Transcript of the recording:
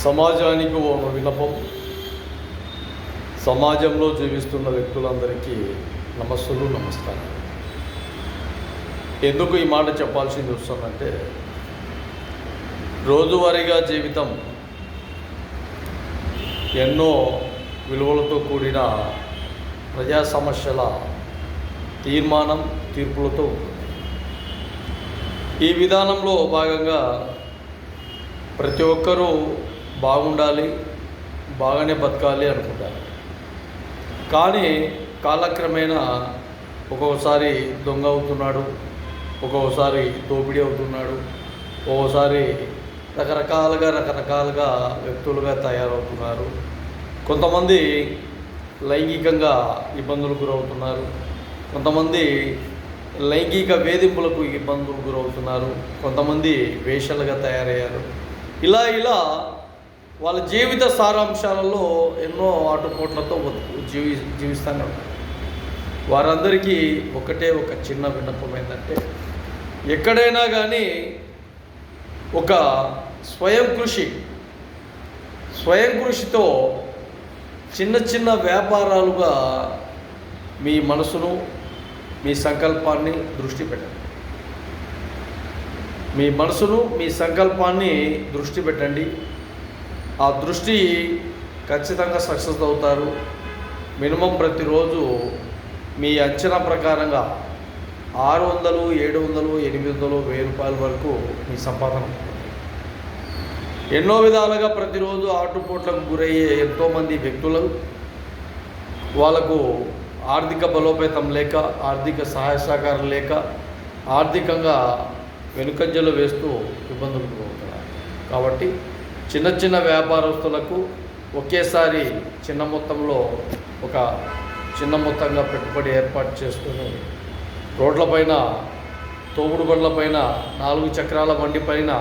సమాజానికి ఓ విన్నపం. సమాజంలో జీవిస్తున్న వ్యక్తులందరికీ నమస్సులు, నమస్కారం. ఎందుకు ఈ మాట చెప్పాల్సింది వస్తుందంటే, రోజువారీగా జీవితం ఎన్నో విలువలతో కూడిన ప్రజా సమస్యల తీర్పులతో ఉంటుంది. ఈ విధానంలో భాగంగా ప్రతి ఒక్కరూ బాగుండాలి, బాగానే బతకాలి అనుకుంటారు. కానీ కాలక్రమేణా ఒక్కొక్కసారి దొంగ అవుతున్నాడు, ఒక్కొక్కసారి దోపిడీ అవుతున్నాడు, ఒక్కోసారి రకరకాలుగా వ్యక్తులుగా తయారవుతున్నారు. కొంతమంది లైంగికంగా ఇబ్బందులకు గురవుతున్నారు, కొంతమంది లైంగిక వేధింపులకు ఇబ్బందులకు గురవుతున్నారు, కొంతమంది వేషలుగా తయారయ్యారు. ఇలా వాళ్ళ జీవిత సారాంశాలలో ఎన్నో ఆటుపోట్లతో జీవిస్తూనే ఉంటారు. వారందరికీ ఒక చిన్న విన్నపం ఏంటంటే, ఎక్కడైనా కానీ ఒక స్వయం కృషితో చిన్న వ్యాపారాలుగా మీ మనసును, మీ సంకల్పాన్ని దృష్టి పెట్టండి. ఆ దృష్టి ఖచ్చితంగా సక్సెస్ అవుతారు. మినిమం ప్రతిరోజు మీ అంచనా ప్రకారంగా 600, 700, 800, 1000 రూపాయల వరకు మీ సంపాదన ఉంటుంది. ఎన్నో విధాలుగా ప్రతిరోజు ఆటుపోట్లకు గురయ్యే ఎంతోమంది వ్యక్తులు వాళ్ళకు ఆర్థిక బలోపేతం లేక, ఆర్థిక సహాయ సహకారం లేక, ఆర్థికంగా వెనుకంజలు వేస్తూ ఇబ్బందులు గురవుతున్నారు. కాబట్టి చిన్న వ్యాపారస్తులకు ఒకేసారి చిన్న మొత్తంగా పెట్టుబడి ఏర్పాటు చేసుకుని రోడ్లపైన, తోపుడు బండ్లపైన, 4 చక్రాల బండి పైన